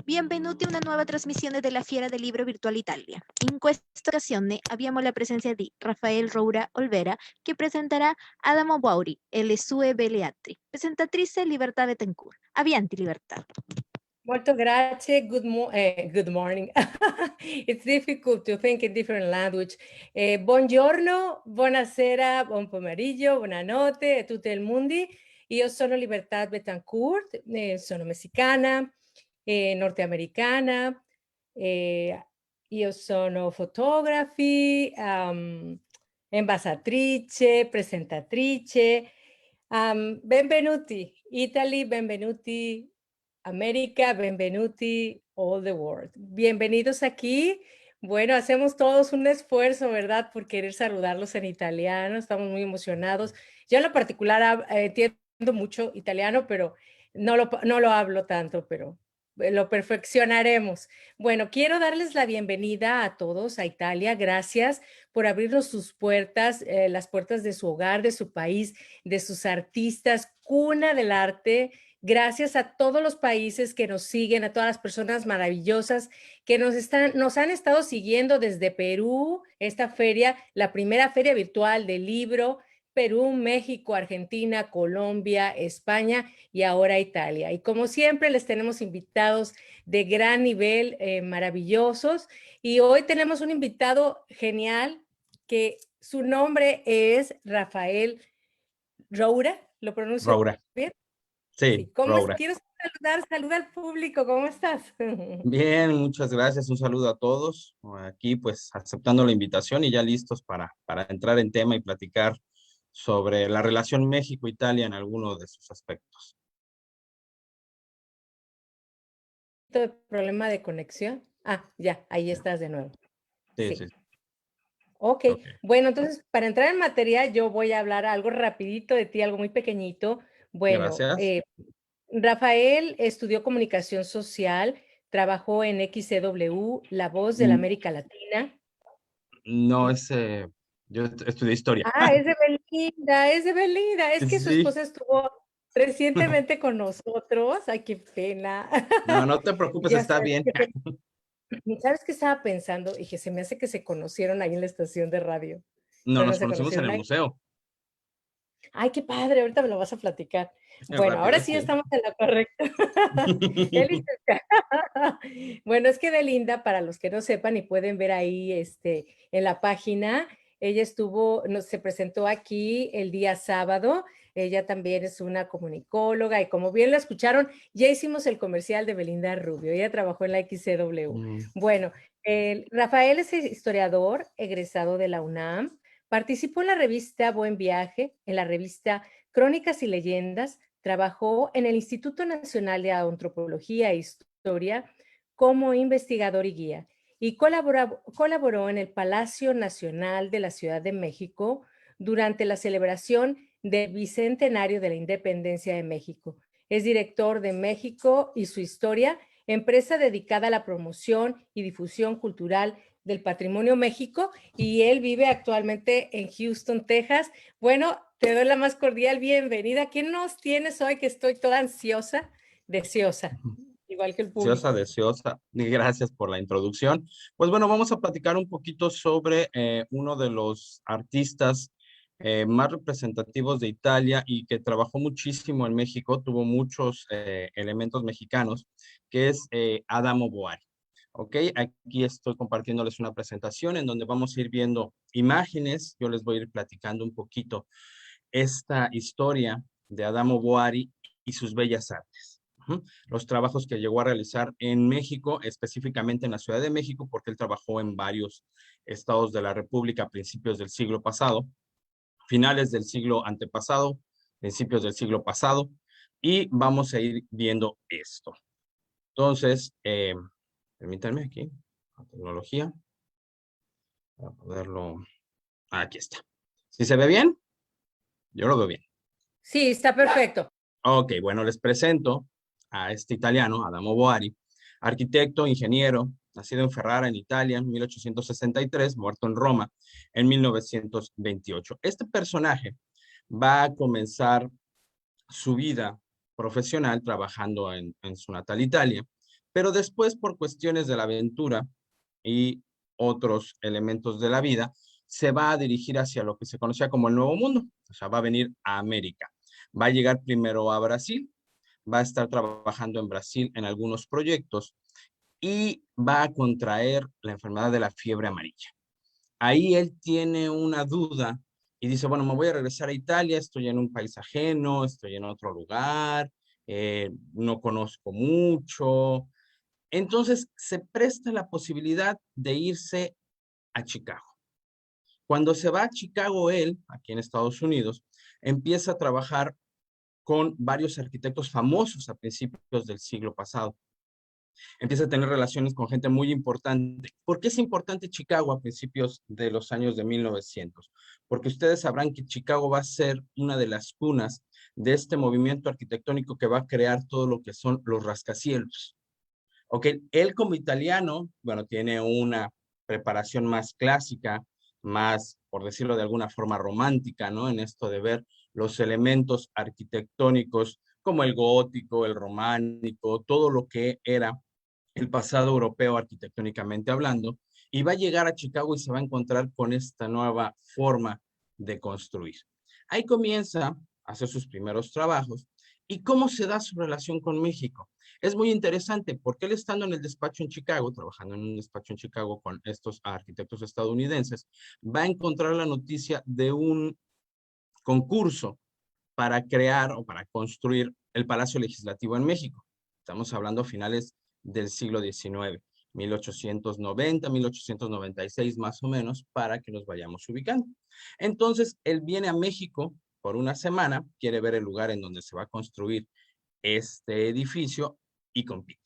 Benvenuti a una nuova trasmissione della Fiera del Libro Virtual Italia. In questa occasione abbiamo la presenza di Rafael Roura Olvera che presenterà Adamo Boury e le sue belle attri. Presentatrice Libertà Betancourt. Avanti Libertà. Molto grazie. Good morning. It's difficult to think in different language. Buongiorno, buonasera, buon pomeriggio, buonanotte a tutto il mondo. Io sono Libertà Betancourt, sono messicana, norteamericana. Io sono fotografi, ambasciatrice, presentatrice. Benvenuti Italy, benvenuti América, benvenuti all the world. Bienvenidos aquí. Bueno, hacemos todos un esfuerzo, ¿verdad? Por querer saludarlos en italiano. Estamos muy emocionados. Yo en lo particular entiendo mucho italiano, pero no lo hablo tanto, pero lo perfeccionaremos. Bueno, quiero darles la bienvenida a todos a Italia. Gracias por abrirnos sus puertas, las puertas de su hogar, de su país, de sus artistas, cuna del arte. Gracias a todos los países que nos siguen, a todas las personas maravillosas que nos han estado siguiendo desde Perú, esta feria, la primera feria virtual del libro, Perú, México, Argentina, Colombia, España y ahora Italia. Y como siempre les tenemos invitados de gran nivel, maravillosos. Y hoy tenemos un invitado genial que su nombre es Rafael Roura. ¿Lo pronuncio Roura. bien? Sí, ¿Cómo es? Roura. Quiero saluda al público, ¿cómo estás? Bien, muchas gracias. Un saludo a todos. Aquí pues aceptando la invitación y ya listos para entrar en tema y platicar sobre la relación México-Italia en alguno de sus aspectos. ¿Problema de conexión? Ah, ya, ahí estás de nuevo. Sí, Sí. sí. Ok, Ok. bueno, entonces para entrar en materia yo voy a hablar algo rapidito de ti, algo muy pequeñito. Bueno, Gracias. Rafael estudió comunicación social, trabajó en XCW, La Voz de la Mm, América Latina. No, yo estudié historia. Ah, es de Belinda, es de Belinda. Es que su Sí. esposa estuvo recientemente con nosotros. Ay, qué pena. No, no te preocupes, Ya está sabes, bien. ¿sabes qué estaba pensando? Dije, se me hace que se conocieron ahí en la estación de radio, No, pero no nos se conocimos en conocieron el ahí. museo. Ay, qué padre, ahorita me lo vas a platicar. Bueno, ahora Rápido, sí sí. estamos en lo correcto. Él Bueno, es que Belinda, para los que no sepan y pueden ver ahí en la página, ella se presentó aquí el día sábado. Ella también es una comunicóloga y como bien la escucharon, ya hicimos el comercial de Belinda Rubio. Ella trabajó en la XCW. Bueno, Rafael es historiador, egresado de la UNAM. Participó en la revista Buen Viaje, en la revista Crónicas y Leyendas, trabajó en el Instituto Nacional de Antropología e Historia como investigador y guía y colaboró en el Palacio Nacional de la Ciudad de México durante la celebración del Bicentenario de la Independencia de México. Es director de México y su historia, empresa dedicada a la promoción y difusión cultural del Patrimonio México, y él vive actualmente en Houston, Texas. Bueno, te doy la más cordial bienvenida. ¿Quién nos tienes hoy? Que estoy toda ansiosa, deseosa, igual que el Deseosa, público. deseosa. Gracias por la introducción. Pues bueno, vamos a platicar un poquito sobre uno de los artistas más representativos de Italia y que trabajó muchísimo en México, tuvo muchos elementos mexicanos, que es Adamo Boari. Ok, aquí estoy compartiéndoles una presentación en donde vamos a ir viendo imágenes. Yo les voy a ir platicando un poquito esta historia de Adamo Boari y sus bellas artes. Los trabajos que llegó a realizar en México, específicamente en la Ciudad de México, porque él trabajó en varios estados de la República a principios del siglo pasado, finales del siglo antepasado, principios del siglo pasado, y vamos a ir viendo esto. Entonces, permítanme aquí, la tecnología, para poderlo, aquí está. ¿Sí se ve bien? Yo lo veo bien. Sí, está perfecto. Ok, bueno, les presento a este italiano, Adamo Boari, arquitecto, ingeniero, nacido en Ferrara, en Italia, en 1863, muerto en Roma en 1928. Este personaje va a comenzar su vida profesional trabajando en su natal Italia, Pero después, por cuestiones de la aventura y otros elementos de la vida, se va a dirigir hacia lo que se conocía como el Nuevo Mundo, o sea, va a venir a América. Va a llegar primero a Brasil, va a estar trabajando en Brasil en algunos proyectos y va a contraer la enfermedad de la fiebre amarilla. Ahí él tiene una duda y dice, bueno, me voy a regresar a Italia, estoy en un país ajeno, estoy en otro lugar, no conozco mucho. Entonces se presta la posibilidad de irse a Chicago. Cuando se va a Chicago él, aquí en Estados Unidos, empieza a trabajar con varios arquitectos famosos a principios del siglo pasado. Empieza a tener relaciones con gente muy importante. ¿Por qué es importante Chicago a principios de los años de 1900? Porque ustedes sabrán que Chicago va a ser una de las cunas de este movimiento arquitectónico que va a crear todo lo que son los rascacielos. Ok, él como italiano, bueno, tiene una preparación más clásica, más, por decirlo de alguna forma, romántica, ¿no? En esto de ver los elementos arquitectónicos como el gótico, el románico, todo lo que era el pasado europeo arquitectónicamente hablando, y va a llegar a Chicago y se va a encontrar con esta nueva forma de construir. Ahí comienza a hacer sus primeros trabajos. ¿Y cómo se da su relación con México? Es muy interesante porque él estando en el despacho en Chicago, trabajando en un despacho en Chicago con estos arquitectos estadounidenses, va a encontrar la noticia de un concurso para crear o para construir el Palacio Legislativo en México. Estamos hablando a finales del siglo XIX, 1890, 1896 más o menos, para que nos vayamos ubicando. Entonces, él viene a México por una semana, quiere ver el lugar en donde se va a construir este edificio y compite.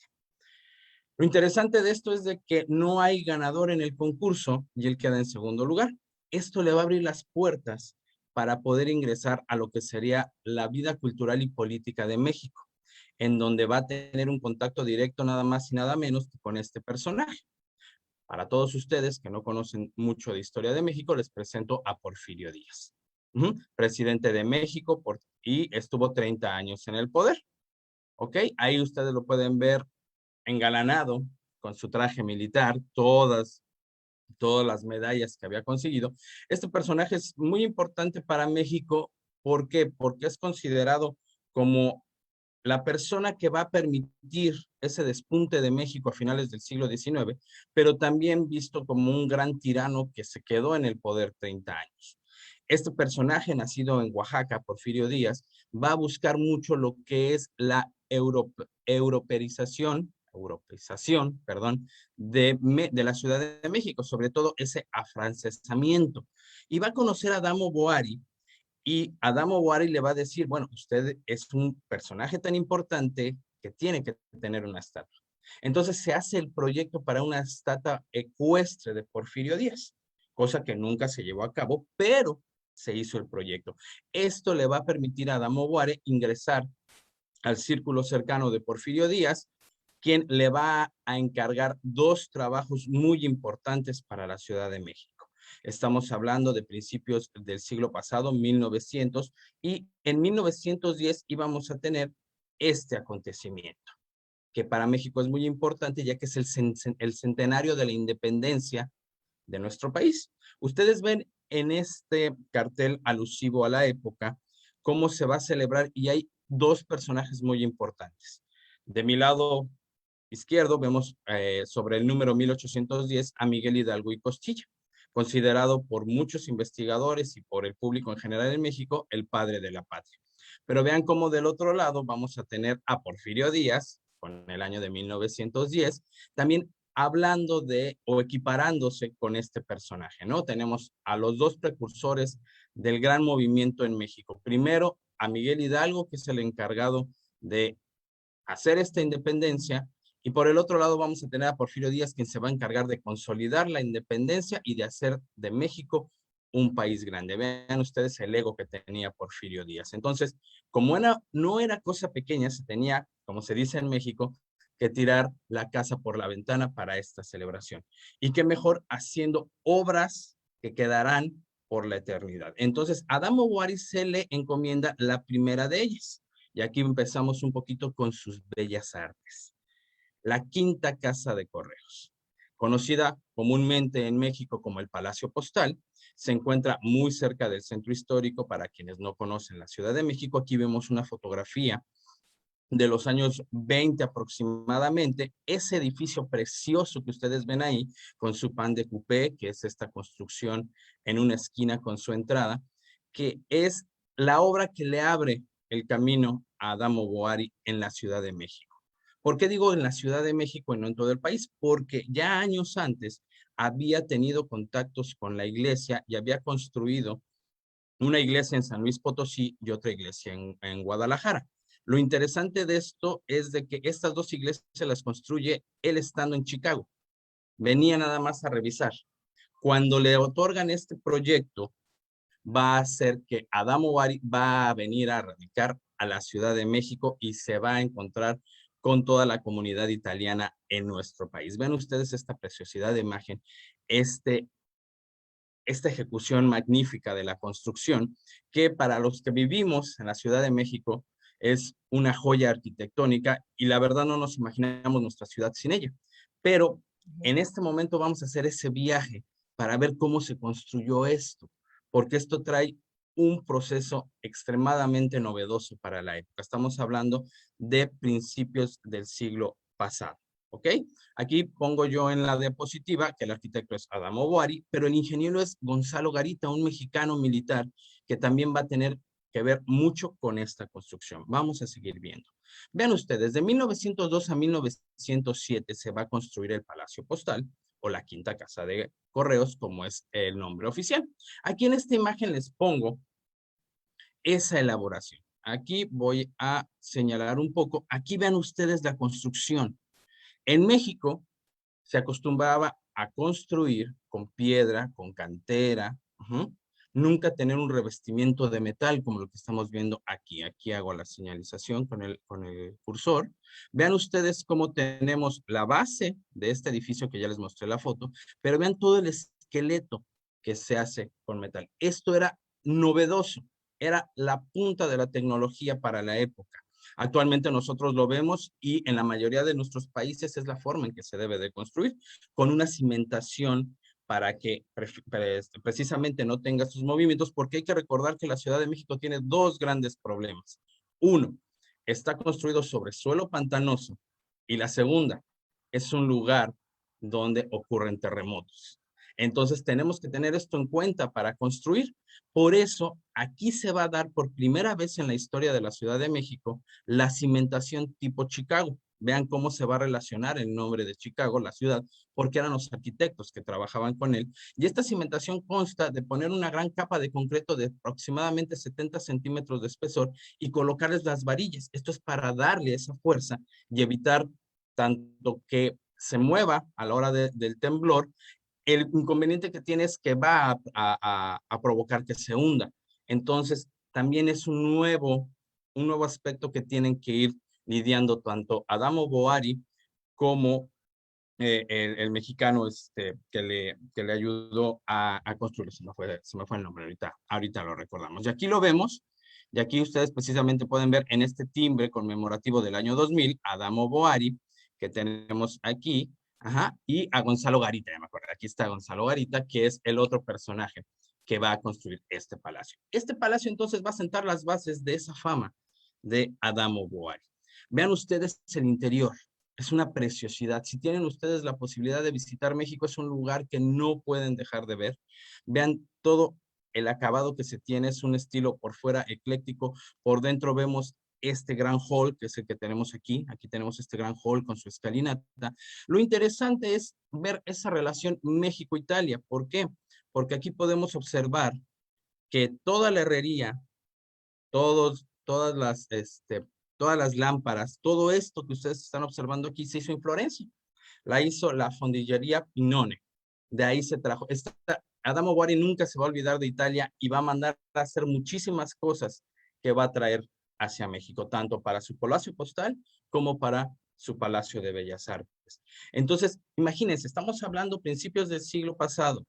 Lo interesante de esto es de que no hay ganador en el concurso y él queda en segundo lugar. Esto le va a abrir las puertas para poder ingresar a lo que sería la vida cultural y política de México, en donde va a tener un contacto directo nada más y nada menos que con este personaje. Para todos ustedes que no conocen mucho de historia de México, les presento a Porfirio Díaz, presidente de México y estuvo 30 años en el poder. ¿Ok? Ahí ustedes lo pueden ver engalanado con su traje militar, todas las medallas que había conseguido. Este personaje es muy importante para México. ¿Por qué? Porque es considerado como la persona que va a permitir ese despunte de México a finales del siglo XIX, pero también visto como un gran tirano que se quedó en el poder 30 años. Este personaje, nacido en Oaxaca, Porfirio Díaz, va a buscar mucho lo que es la europeización, de la Ciudad de México, sobre todo ese afrancesamiento. Y va a conocer a Adamo Boari, y Adamo Boari le va a decir, bueno, usted es un personaje tan importante que tiene que tener una estatua. Entonces se hace el proyecto para una estatua ecuestre de Porfirio Díaz, cosa que nunca se llevó a cabo, pero se hizo el proyecto. Esto le va a permitir a Adamo Boari ingresar al círculo cercano de Porfirio Díaz, quien le va a encargar dos trabajos muy importantes para la Ciudad de México. Estamos hablando de principios del siglo pasado, 1900, y en 1910 íbamos a tener este acontecimiento, que para México es muy importante, ya que es el centenario de la independencia de nuestro país. Ustedes ven en este cartel alusivo a la época cómo se va a celebrar y hay dos personajes muy importantes. De mi lado izquierdo vemos sobre el número 1810 a Miguel Hidalgo y Costilla, considerado por muchos investigadores y por el público en general en México el padre de la patria. Pero vean cómo del otro lado vamos a tener a Porfirio Díaz con el año de 1910, también hablando de o equiparándose con este personaje, ¿no? Tenemos a los dos precursores del gran movimiento en México. Primero, a Miguel Hidalgo, que es el encargado de hacer esta independencia, y por el otro lado vamos a tener a Porfirio Díaz, quien se va a encargar de consolidar la independencia y de hacer de México un país grande. Vean ustedes el ego que tenía Porfirio Díaz. Entonces, como no era cosa pequeña, se tenía, como se dice en México, que tirar la casa por la ventana para esta celebración. Y qué mejor haciendo obras que quedarán por la eternidad. Entonces, a Adamo Boari se le encomienda la primera de ellas. Y aquí empezamos un poquito con sus bellas artes. la Quinta Casa de Correos. Conocida comúnmente en México como el Palacio Postal, se encuentra muy cerca del centro histórico. Para quienes no conocen la Ciudad de México, aquí vemos una fotografía de los años 20 aproximadamente. Ese edificio precioso que ustedes ven ahí, con su pan de coupé, que es esta construcción en una esquina con su entrada, que es la obra que le abre el camino a Adamo Boari en la Ciudad de México. ¿Por qué digo en la Ciudad de México y no en todo el país? Porque ya años antes había tenido contactos con la iglesia y había construido una iglesia en San Luis Potosí y otra iglesia en Guadalajara. Lo interesante de esto es de que estas dos iglesias se las construye él estando en Chicago. Venía nada más a revisar. Cuando le otorgan este proyecto, va a hacer que Adamo Boari va a venir a radicar a la Ciudad de México y se va a encontrar con toda la comunidad italiana en nuestro país. Ven ustedes esta preciosidad de imagen, esta ejecución magnífica de la construcción, que para los que vivimos en la Ciudad de México es una joya arquitectónica y la verdad no nos imaginamos nuestra ciudad sin ella. Pero en este momento vamos a hacer ese viaje para ver cómo se construyó esto, porque esto trae un proceso extremadamente novedoso para la época. Estamos hablando de principios del siglo pasado. ¿Ok? Aquí pongo yo en la diapositiva que el arquitecto es Adamo Boari, pero el ingeniero es Gonzalo Garita, un mexicano militar que también va a tener que ver mucho con esta construcción. Vamos a seguir viendo. Vean ustedes, de 1902 a 1907 se va a construir el Palacio Postal o la Quinta Casa de Correos, como es el nombre oficial. Aquí en esta imagen les pongo esa elaboración. Aquí voy a señalar un poco. Aquí vean ustedes la construcción. En México se acostumbraba a construir con piedra, con cantera, nunca tener un revestimiento de metal como lo que estamos viendo aquí. Aquí hago la señalización con el cursor. Vean ustedes cómo tenemos la base de este edificio que ya les mostré la foto, pero vean todo el esqueleto que se hace con metal. Esto era novedoso, era la punta de la tecnología para la época. Actualmente nosotros lo vemos y en la mayoría de nuestros países es la forma en que se debe de construir, con una cimentación para que precisamente no tenga sus movimientos, porque hay que recordar que la Ciudad de México tiene dos grandes problemas. Uno, está construido sobre suelo pantanoso y la segunda, es un lugar donde ocurren terremotos. Entonces tenemos que tener esto en cuenta para construir. Por eso aquí se va a dar por primera vez en la historia de la Ciudad de México la cimentación tipo Chicago. Vean cómo se va a relacionar el nombre de Chicago, la ciudad, porque eran los arquitectos que trabajaban con él. Y esta cimentación consta de poner una gran capa de concreto de aproximadamente 70 centímetros de espesor y colocarles las varillas. Esto es para darle esa fuerza y evitar tanto que se mueva a la hora del temblor. El inconveniente que tiene es que va a provocar que se hunda. Entonces, también es un nuevo aspecto que tienen que ir lidiando tanto Adamo Boari como el mexicano que le ayudó a construir. Se me fue el nombre, ahorita lo recordamos. Y aquí lo vemos, y aquí ustedes precisamente pueden ver en este timbre conmemorativo del año 2000, Adamo Boari, que tenemos aquí, y a Gonzalo Garita, ya me acuerdo, aquí está Gonzalo Garita, que es el otro personaje que va a construir este palacio. Este palacio entonces va a sentar las bases de esa fama de Adamo Boari. Vean ustedes el interior, es una preciosidad. Si tienen ustedes la posibilidad de visitar México, es un lugar que no pueden dejar de ver. Vean todo el acabado que se tiene, es un estilo por fuera ecléctico, por dentro vemos este gran hall, que es el que tenemos aquí. Aquí tenemos este gran hall con su escalinata. Lo interesante es ver esa relación México-Italia. ¿Por qué? Porque aquí podemos observar que toda la herrería, todas las lámparas, todo esto que ustedes están observando aquí se hizo en Florencia. La hizo la Fondillería Pinone. De ahí se trajo. Adamo Boari nunca se va a olvidar de Italia y va a mandar a hacer muchísimas cosas que va a traer hacia México, tanto para su palacio postal como para su Palacio de Bellas Artes. Entonces, imagínense, estamos hablando principios del siglo pasado,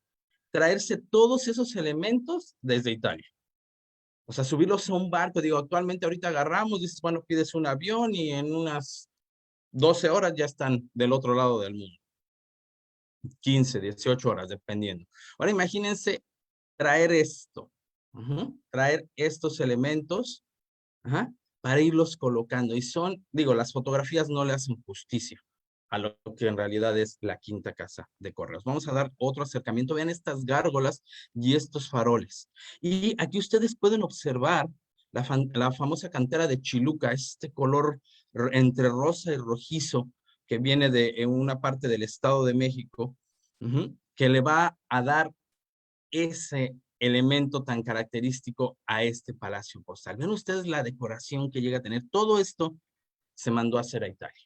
traerse todos esos elementos desde Italia. O sea, subirlos a un barco, digo, actualmente ahorita agarramos, dices, bueno, pides un avión y en unas 12 horas ya están del otro lado del mundo. 15, 18 horas, dependiendo. Ahora imagínense traer esto, traer estos elementos, para irlos colocando. Y son, digo, las fotografías no le hacen justicia a lo que en realidad es la Quinta Casa de Correos. Vamos a dar otro acercamiento. Vean estas gárgolas y estos faroles. Y aquí ustedes pueden observar la famosa cantera de Chiluca, este color entre rosa y rojizo que viene de una parte del Estado de México, que le va a dar ese elemento tan característico a este palacio postal. Ven ustedes la decoración que llega a tener. Todo esto se mandó a hacer a Italia.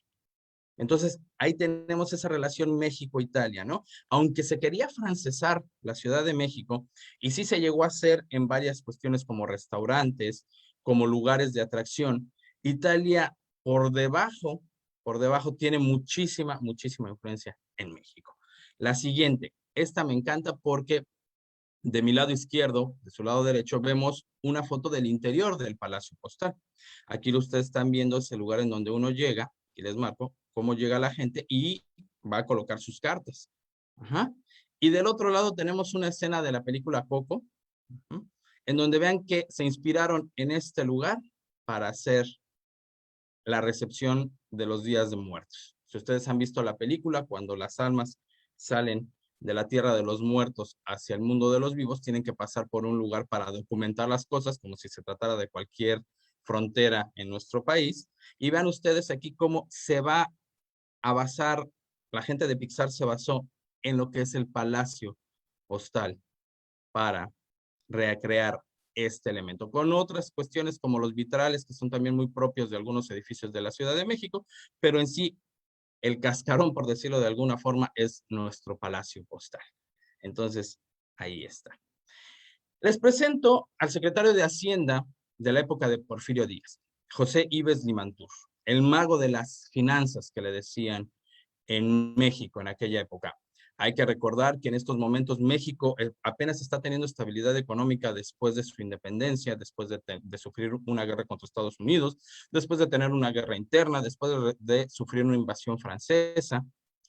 Entonces, ahí tenemos esa relación México-Italia, ¿no? Aunque se quería francesar la Ciudad de México, y sí se llegó a hacer en varias cuestiones como restaurantes, como lugares de atracción, Italia por debajo tiene muchísima, muchísima influencia en México. La siguiente, esta me encanta porque de mi lado izquierdo, de su lado derecho, vemos una foto del interior del Palacio Postal. Aquí ustedes están viendo ese lugar en donde uno llega, y les marco cómo llega la gente y va a colocar sus cartas. Y del otro lado tenemos una escena de la película Coco, en donde vean que se inspiraron en este lugar para hacer la recepción de los días de muertos. Si ustedes han visto la película, cuando las almas salen de la tierra de los muertos hacia el mundo de los vivos, tienen que pasar por un lugar para documentar las cosas, como si se tratara de cualquier frontera en nuestro país. Y vean ustedes aquí cómo se va a basar, la gente de Pixar se basó en lo que es el Palacio Postal para recrear este elemento, con otras cuestiones como los vitrales, que son también muy propios de algunos edificios de la Ciudad de México, pero en sí el cascarón, por decirlo de alguna forma, es nuestro Palacio Postal. Entonces, ahí está. Les presento al secretario de Hacienda de la época de Porfirio Díaz, José Ives Limantur, el mago de las finanzas que le decían en México en aquella época. Hay que recordar que en estos momentos México apenas está teniendo estabilidad económica después de su independencia, después de sufrir una guerra contra Estados Unidos, después de tener una guerra interna, después de sufrir una invasión francesa.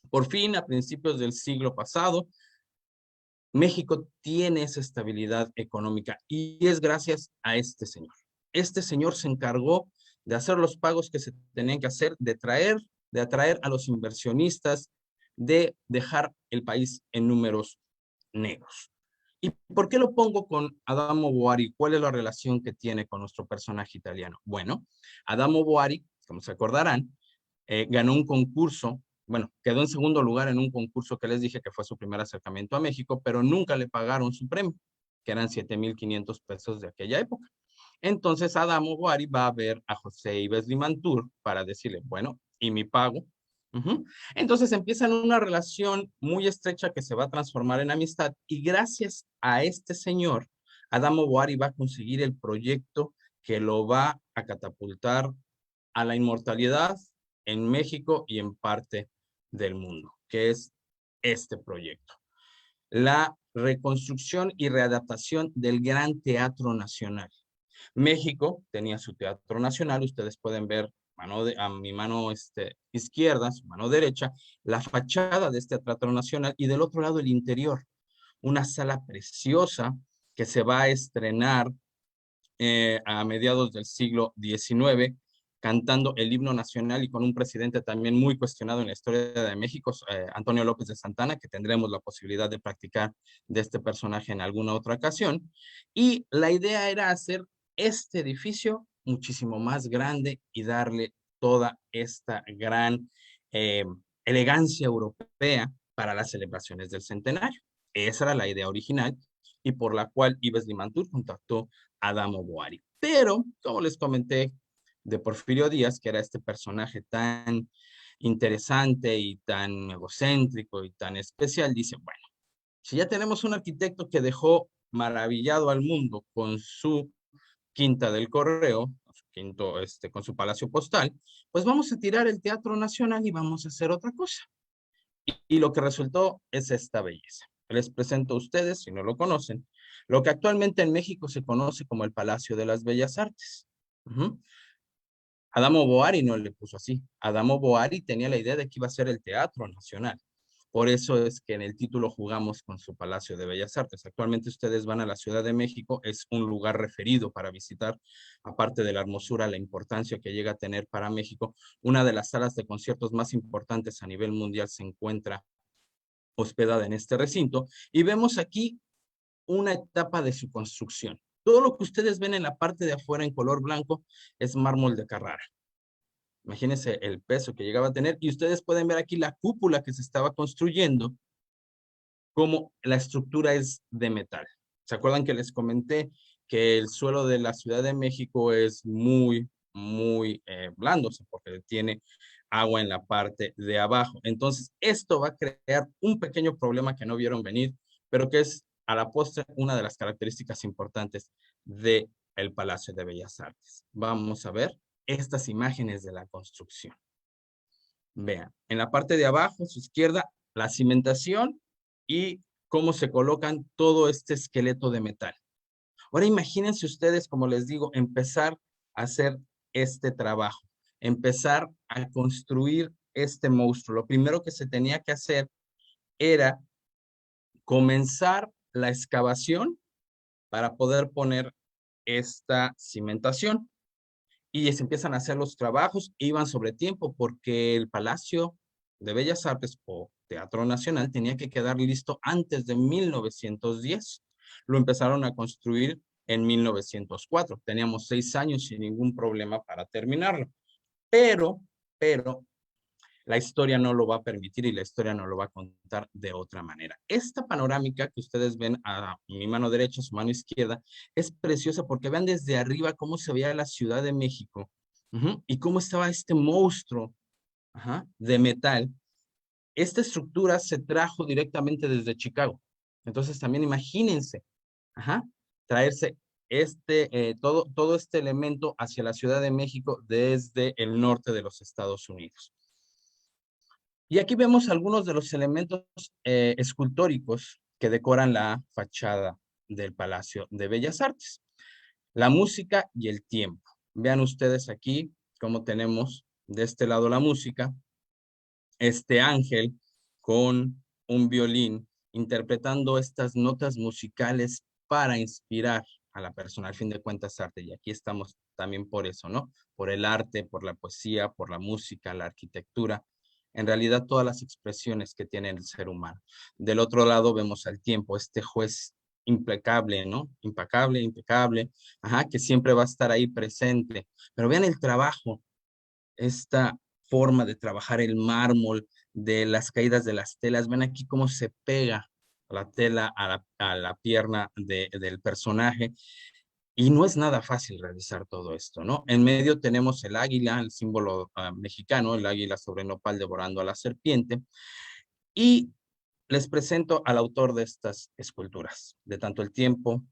Por fin, a principios del siglo pasado, México tiene esa estabilidad económica y es gracias a este señor. Este señor se encargó de hacer los pagos que se tenían que hacer, de atraer a los inversionistas, de dejar el país en números negros. ¿Y por qué lo pongo con Adamo Boari? ¿Cuál es la relación que tiene con nuestro personaje italiano? Bueno, Adamo Boari, como se acordarán, ganó un concurso, bueno, quedó en segundo lugar en un concurso que les dije que fue su primer acercamiento a México, pero nunca le pagaron su premio, que eran 7,500 pesos de aquella época. Entonces Adamo Boari va a ver a José Ives Limantur para decirle, bueno, ¿y mi pago? Entonces empiezan una relación muy estrecha que se va a transformar en amistad y gracias a este señor, Adamo Boari va a conseguir el proyecto que lo va a catapultar a la inmortalidad en México y en parte del mundo, que es este proyecto. La reconstrucción y readaptación del Gran Teatro Nacional. México tenía su Teatro Nacional, ustedes pueden ver a mi mano izquierda, su mano derecha, la fachada de este Teatro Nacional y del otro lado el interior, una sala preciosa que se va a estrenar a mediados del siglo XIX, cantando el himno nacional y con un presidente también muy cuestionado en la historia de México, Antonio López de Santana, que tendremos la posibilidad de practicar de este personaje en alguna otra ocasión. Y la idea era hacer este edificio muchísimo más grande y darle toda esta gran elegancia europea para las celebraciones del centenario. Esa era la idea original y por la cual Ives Limantur contactó a Adamo Boari. Pero, como les comenté, de Porfirio Díaz, que era este personaje tan interesante y tan egocéntrico y tan especial, dice, bueno, si ya tenemos un arquitecto que dejó maravillado al mundo con su Quinta del Correo, con su Palacio Postal, pues vamos a tirar el Teatro Nacional y vamos a hacer otra cosa. Y lo que resultó es esta belleza. Les presento a ustedes, si no lo conocen, lo que actualmente en México se conoce como el Palacio de las Bellas Artes. Adamo Boari no le puso así. Adamo Boari tenía la idea de que iba a ser el Teatro Nacional. Por eso es que en el título jugamos con su Palacio de Bellas Artes. Actualmente ustedes van a la Ciudad de México, es un lugar referido para visitar, aparte de la hermosura, la importancia que llega a tener para México. Una de las salas de conciertos más importantes a nivel mundial se encuentra hospedada en este recinto. Y vemos aquí una etapa de su construcción. Todo lo que ustedes ven en la parte de afuera en color blanco es mármol de Carrara. Imagínense el peso que llegaba a tener y ustedes pueden ver aquí la cúpula que se estaba construyendo, como la estructura es de metal. ¿Se acuerdan que les comenté que el suelo de la Ciudad de México es muy blando, porque tiene agua en la parte de abajo? Entonces, esto va a crear un pequeño problema que no vieron venir, pero que es a la postre una de las características importantes del Palacio de Bellas Artes. Vamos a ver estas imágenes de la construcción. Vean, en la parte de abajo, a su izquierda, la cimentación y cómo se colocan todo este esqueleto de metal. Ahora imagínense ustedes, como les digo, empezar a hacer este trabajo, empezar a construir este monstruo. Lo primero que se tenía que hacer era comenzar la excavación para poder poner esta cimentación. Y se empiezan a hacer los trabajos, iban sobre tiempo, porque el Palacio de Bellas Artes o Teatro Nacional tenía que quedar listo antes de 1910. Lo empezaron a construir en 1904. Teníamos 6 años sin ningún problema para terminarlo. Pero la historia no lo va a permitir y la historia no lo va a contar de otra manera. Esta panorámica que ustedes ven a mi mano derecha, a su mano izquierda, es preciosa porque vean desde arriba cómo se veía la Ciudad de México y cómo estaba este monstruo de metal. Esta estructura se trajo directamente desde Chicago. Entonces también imagínense traerse todo este elemento hacia la Ciudad de México desde el norte de los Estados Unidos. Y aquí vemos algunos de los elementos escultóricos que decoran la fachada del Palacio de Bellas Artes. La música y el tiempo. Vean ustedes aquí cómo tenemos de este lado la música, este ángel con un violín interpretando estas notas musicales para inspirar a la persona. Al fin de cuentas, arte. Y aquí estamos también por eso, ¿no? Por el arte, por la poesía, por la música, la arquitectura. En realidad, todas las expresiones que tiene el ser humano. Del otro lado vemos al tiempo, este juez impecable, ¿no? Impecable, que siempre va a estar ahí presente. Pero vean el trabajo, esta forma de trabajar el mármol, de las caídas de las telas. Ven aquí cómo se pega la tela a la pierna del personaje. Y no es nada fácil realizar todo esto, ¿no? En medio tenemos el águila, el símbolo mexicano, el águila sobre nopal devorando a la serpiente. Y les presento al autor de estas esculturas, de tanto el tiempo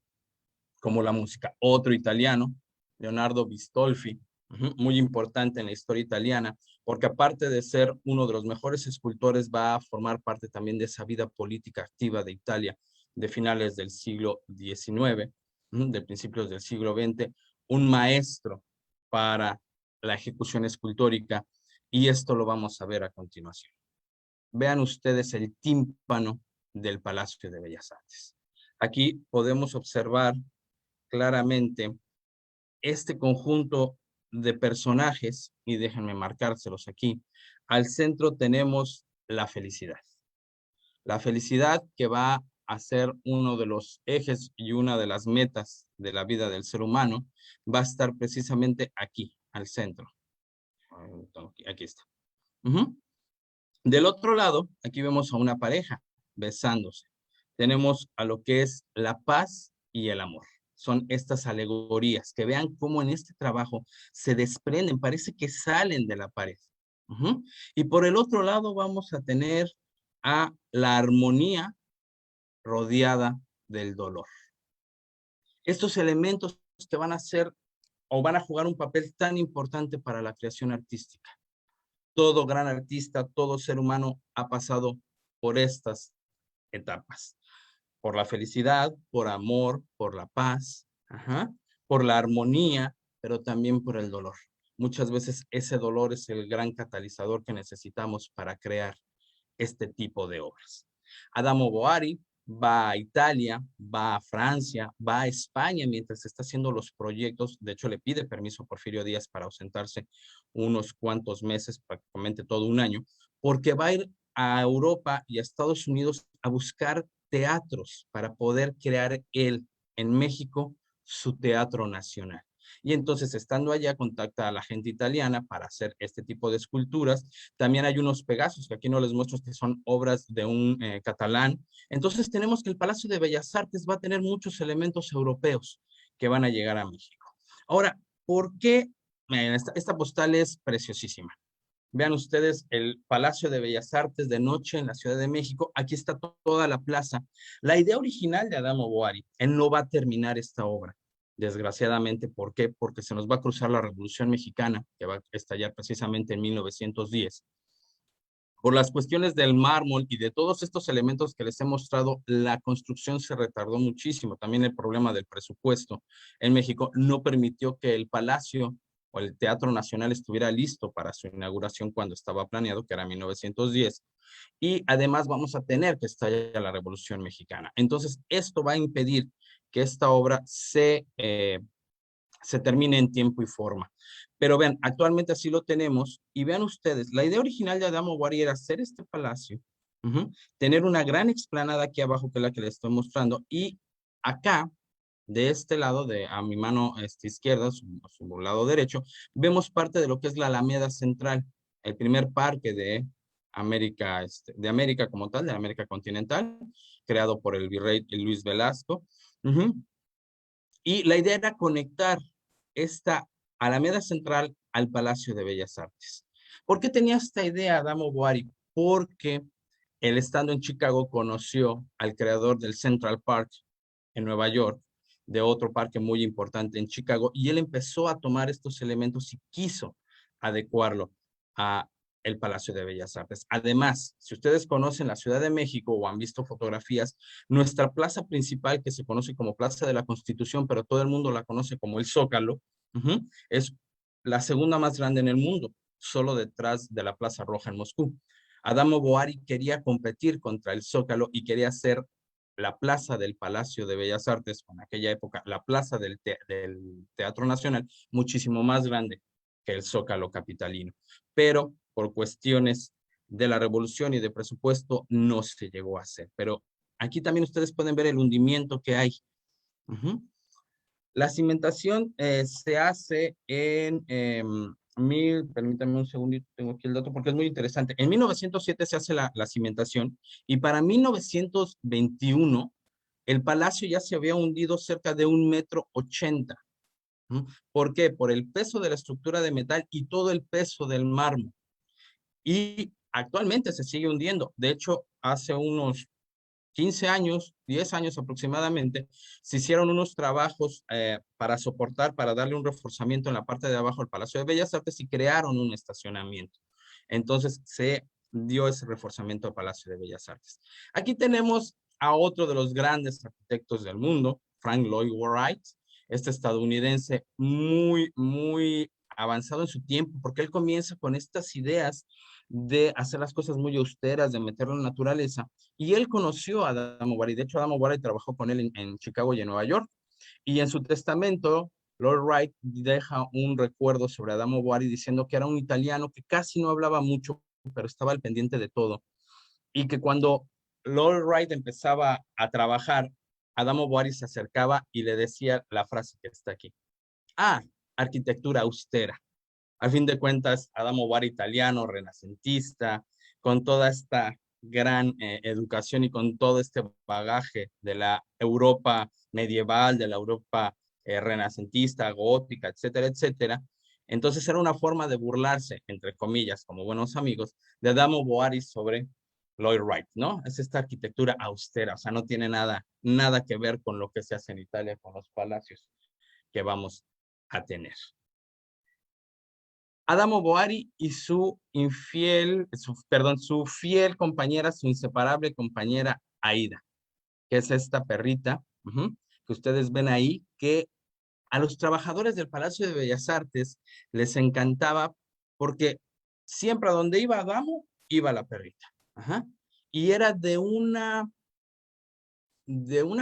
como la música. Otro italiano, Leonardo Bistolfi, muy importante en la historia italiana, porque aparte de ser uno de los mejores escultores, va a formar parte también de esa vida política activa de Italia de finales del siglo XIX, de principios del siglo XX, un maestro para la ejecución escultórica, y esto lo vamos a ver a continuación. Vean ustedes el tímpano del Palacio de Bellas Artes. Aquí podemos observar claramente este conjunto de personajes, y déjenme marcárselos aquí. Al centro tenemos la felicidad. La felicidad que va a ser uno de los ejes y una de las metas de la vida del ser humano, va a estar precisamente aquí, al centro. Aquí está. Del otro lado, aquí vemos a una pareja besándose. Tenemos a lo que es la paz y el amor. Son estas alegorías, que vean cómo en este trabajo se desprenden, parece que salen de la pared. Y por el otro lado vamos a tener a la armonía rodeada del dolor. Estos elementos que van a ser o van a jugar un papel tan importante para la creación artística. Todo gran artista, todo ser humano ha pasado por estas etapas. Por la felicidad, por amor, por la paz, por la armonía, pero también por el dolor. muchas veces ese dolor es el gran catalizador que necesitamos para crear este tipo de obras. Adamo Boari va a Italia, va a Francia, va a España mientras está haciendo los proyectos. De hecho, le pide permiso a Porfirio Díaz para ausentarse unos cuantos meses, prácticamente todo un año, porque va a ir a Europa y a Estados Unidos a buscar teatros para poder crear él en México su teatro nacional. Y entonces, estando allá, contacta a la gente italiana para hacer este tipo de esculturas. También hay unos Pegasos, que aquí no les muestro, que son obras de un catalán. Entonces, tenemos que el Palacio de Bellas Artes va a tener muchos elementos europeos que van a llegar a México. Ahora, ¿por qué? Esta postal es preciosísima. Vean ustedes el Palacio de Bellas Artes de noche en la Ciudad de México. Aquí está toda la plaza. La idea original de Adamo Boari, él no va a terminar esta obra, desgraciadamente. ¿Por qué? Porque se nos va a cruzar la Revolución Mexicana, que va a estallar precisamente en 1910. Por las cuestiones del mármol y de todos estos elementos que les he mostrado, la construcción se retardó muchísimo. También el problema del presupuesto en México no permitió que el Palacio o el Teatro Nacional estuviera listo para su inauguración cuando estaba planeado, que era 1910. Y además vamos a tener que estallar la Revolución Mexicana. Entonces, esto va a impedir que esta obra se termine en tiempo y forma. Pero vean, actualmente así lo tenemos, y vean ustedes, la idea original de Adamo Boari era hacer este palacio, tener una gran explanada aquí abajo, que es la que les estoy mostrando, y acá, de este lado, a mi mano izquierda, su lado derecho, vemos parte de lo que es la Alameda Central, el primer parque de América como tal, de América continental, creado por el virrey Luis Velasco. Y la idea era conectar esta Alameda Central al Palacio de Bellas Artes. ¿Por qué tenía esta idea Adamo Boari? Porque él, estando en Chicago, conoció al creador del Central Park en Nueva York, de otro parque muy importante en Chicago, y él empezó a tomar estos elementos y quiso adecuarlo a el Palacio de Bellas Artes. Además, si ustedes conocen la Ciudad de México o han visto fotografías, nuestra plaza principal, que se conoce como Plaza de la Constitución, pero todo el mundo la conoce como el Zócalo, es la segunda más grande en el mundo, solo detrás de la Plaza Roja en Moscú. Adamo Boari quería competir contra el Zócalo y quería hacer la plaza del Palacio de Bellas Artes, en aquella época, la plaza del Teatro Nacional, muchísimo más grande que el Zócalo capitalino. Pero por cuestiones de la revolución y de presupuesto no se llegó a hacer. Pero aquí también ustedes pueden ver el hundimiento que hay. La cimentación se hace en permítanme un segundito, tengo aquí el dato porque es muy interesante. En 1907 se hace la cimentación, y para 1921 el palacio ya se había hundido cerca de 1,80 m. ¿Por qué? Por el peso de la estructura de metal y todo el peso del mármol. Y actualmente se sigue hundiendo. De hecho, hace unos 15 años, 10 años aproximadamente, se hicieron unos trabajos para darle un reforzamiento en la parte de abajo al Palacio de Bellas Artes, y crearon un estacionamiento. Entonces se dio ese reforzamiento al Palacio de Bellas Artes. Aquí tenemos a otro de los grandes arquitectos del mundo, Frank Lloyd Wright, este estadounidense muy, muy avanzado en su tiempo, porque él comienza con estas ideas de hacer las cosas muy austeras, de meterlo en la naturaleza, y él conoció a Adamo Boari. De hecho, Adamo Boari trabajó con él en Chicago y en Nueva York, y en su testamento, Lord Wright deja un recuerdo sobre Adamo Boari diciendo que era un italiano que casi no hablaba mucho, pero estaba al pendiente de todo, y que cuando Lord Wright empezaba a trabajar, Adamo Boari se acercaba y le decía la frase que está aquí: ah, arquitectura austera. Al fin de cuentas, Adamo Boari, italiano, renacentista, con toda esta gran educación y con todo este bagaje de la Europa medieval, de la Europa renacentista, gótica, etcétera, etcétera. Entonces era una forma de burlarse, entre comillas, como buenos amigos, de Adamo Boari sobre Lloyd Wright, ¿no? Es esta arquitectura austera, o sea, no tiene nada que ver con lo que se hace en Italia, con los palacios que vamos a tener. Adamo Boari y su fiel compañera, su inseparable compañera Aida, que es esta perrita que ustedes ven ahí, que A los trabajadores del Palacio de Bellas Artes les encantaba porque siempre a donde iba Adamo, iba la perrita. Ajá. Y era de una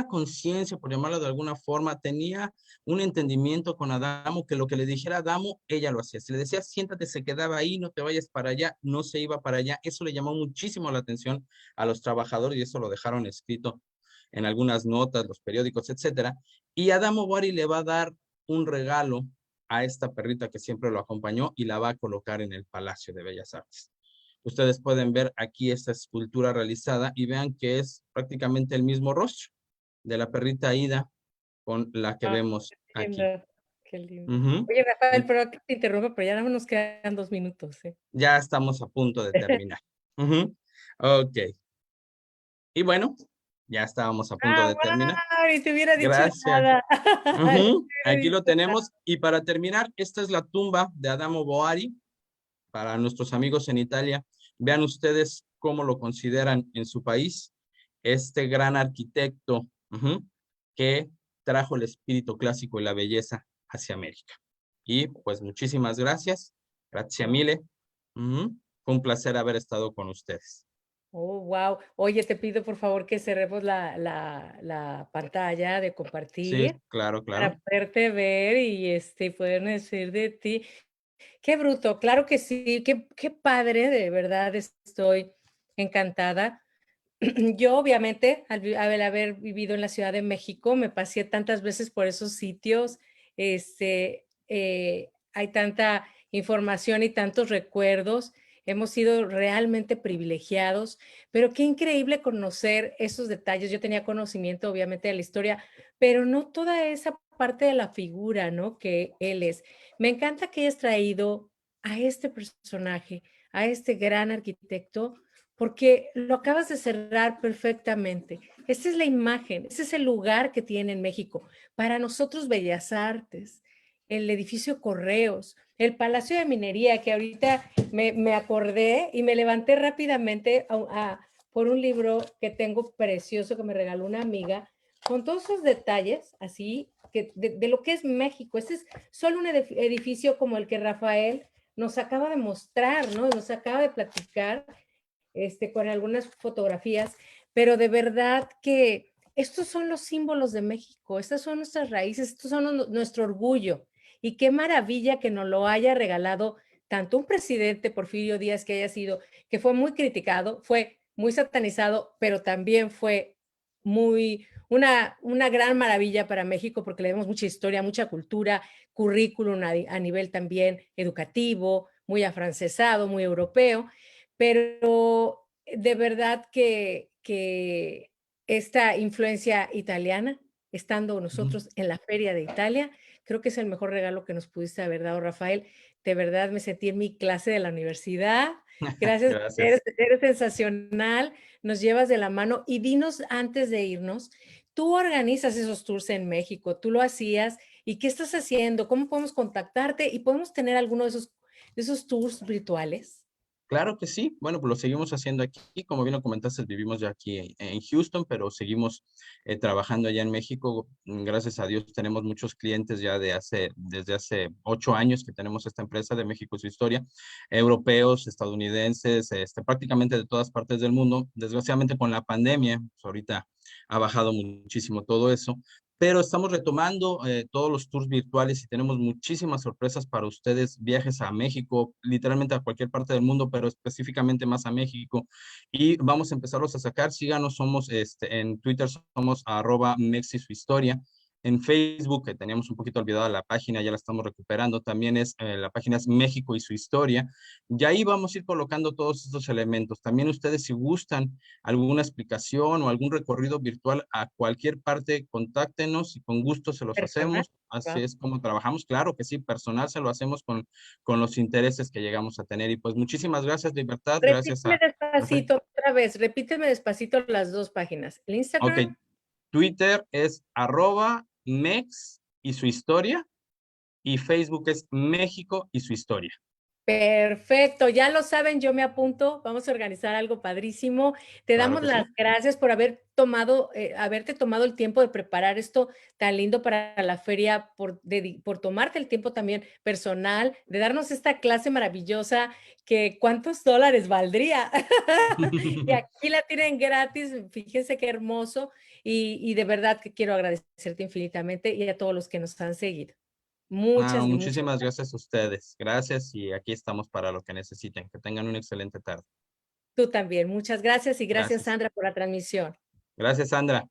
conciencia, por llamarlo de alguna forma, tenía un entendimiento con Adamo que lo que le dijera Adamo, ella lo hacía. Si le decía, siéntate, se quedaba ahí, no te vayas para allá, no se iba para allá. Eso le llamó muchísimo la atención a los trabajadores y eso lo dejaron escrito en algunas notas, los periódicos, etcétera. Y Adamo Bari le va a dar un regalo a esta perrita que siempre lo acompañó y la va a colocar en el Palacio de Bellas Artes. Ustedes pueden ver aquí esta escultura realizada y vean que es prácticamente el mismo rostro de la perrita Aida con la que vemos Qué aquí. lindo, qué lindo. Ujú. Oye, Rafael, pero que te interrumpo, pero ya no nos quedan 2 minutos, ¿eh? Ya estamos a punto de terminar. Ujú. Ok. Y bueno, ya estábamos a punto de terminar. ¡Guau! Ni te hubiera dicho Gracias. nada. Ujú. Ni te hubiera Aquí lo dicho nada. tenemos. Y para terminar, esta es la tumba de Adamo Boari. Para nuestros amigos en Italia, vean ustedes cómo lo consideran en su país, este gran arquitecto que trajo el espíritu clásico y la belleza hacia América. Y pues muchísimas gracias, gracias mille. Fue un placer haber estado con ustedes. Oh, wow. Oye, te pido por favor que cerremos la pantalla de Sí, compartir claro, para claro. poderte ver y poder decir de ti. Qué bruto, claro que sí, qué padre, de verdad estoy encantada. Yo, obviamente, al haber vivido en la Ciudad de México, me pasé tantas veces por esos sitios, hay tanta información y tantos recuerdos, hemos sido realmente privilegiados, pero qué increíble conocer esos detalles. Yo tenía conocimiento, obviamente, de la historia, pero no toda esa parte de la figura, ¿no? Que él es. Me encanta que hayas traído a este personaje, a este gran arquitecto, porque lo acabas de cerrar perfectamente. Esta es la imagen, ese es el lugar que tiene en México. Para nosotros, Bellas Artes, el edificio Correos, el Palacio de Minería, que ahorita me acordé y me levanté rápidamente por un libro que tengo precioso que me regaló una amiga, con todos esos detalles, así, de lo que es México. Este es solo un edificio como el que Rafael nos acaba de mostrar, ¿no? Nos acaba de platicar con algunas fotografías, pero de verdad que estos son los símbolos de México, estas son nuestras raíces, estos son nuestro orgullo. Y qué maravilla que nos lo haya regalado tanto un presidente, Porfirio Díaz, que fue muy criticado, fue muy satanizado, pero también fue una gran maravilla para México porque le damos mucha historia, mucha cultura, currículum a nivel también educativo, muy afrancesado, muy europeo, pero de verdad que esta influencia italiana, estando nosotros en la Feria de Italia, creo que es el mejor regalo que nos pudiste haber dado, Rafael. De verdad me sentí en mi clase de la universidad. Gracias, Gracias. eres sensacional, nos llevas de la mano y dinos antes de irnos, tú organizas esos tours en México, tú lo hacías y qué estás haciendo, cómo podemos contactarte y podemos tener alguno de esos tours virtuales. Claro que sí. Bueno, pues lo seguimos haciendo aquí. Como bien lo comentaste, vivimos ya aquí en Houston, pero seguimos trabajando allá en México. Gracias a Dios tenemos muchos clientes ya desde hace 8 años que tenemos esta empresa de México y su historia, europeos, estadounidenses, prácticamente de todas partes del mundo. Desgraciadamente con la pandemia, pues ahorita ha bajado muchísimo todo eso, pero estamos retomando todos los tours virtuales y tenemos muchísimas sorpresas para ustedes, viajes a México, literalmente a cualquier parte del mundo, pero específicamente más a México. Y vamos a empezarlos a sacar. Síganos, somos en Twitter, somos @mexisuhistoria. En Facebook, que teníamos un poquito olvidada la página, ya la estamos recuperando. También la página es México y su historia. Y ahí vamos a ir colocando todos estos elementos. También ustedes, si gustan alguna explicación o algún recorrido virtual a cualquier parte, contáctenos y con gusto se los Personal. hacemos. Así Wow. es como trabajamos. Claro que sí, personal se lo hacemos con los intereses que llegamos a tener. Y pues muchísimas gracias, Libertad. Gracias Repíteme a... despacito otra vez, repíteme despacito las 2 páginas. El Ok, Instagram, Twitter es @mex y su historia y Facebook es México y su historia. Perfecto, ya lo saben, yo me apunto, vamos a organizar algo padrísimo. Te Claro damos que las sí. gracias por haberte tomado el tiempo de preparar esto tan lindo para la feria, por tomarte el tiempo también personal, de darnos esta clase maravillosa que ¿cuántos dólares valdría? Y aquí la tienen gratis, fíjense qué hermoso, y de verdad que quiero agradecerte infinitamente y a todos los que nos han seguido. No, Muchas muchísimas gracias a ustedes. Gracias y aquí estamos para lo que necesiten. Que tengan una excelente tarde. Tú también. Muchas gracias y gracias, Gracias. Sandra, por la transmisión. Gracias, Sandra.